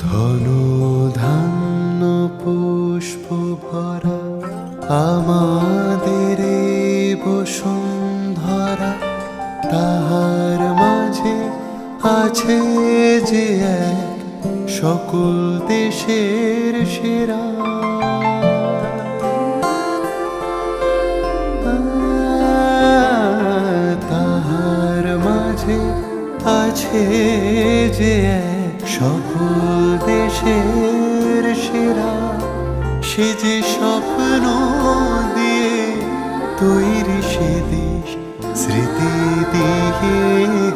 ঘন ধান্য পুষ্প ভরা আমাদের এই বসুন্ধরা, তাহার মাঝে আছে যে এক সকল দেশের সেরা। তাহার মাঝে আছে যে এক সকল দেশের সেরা। সে যে স্বপ্ন দিয়ে তৈরি সে দেশ, স্মৃতি দিয়ে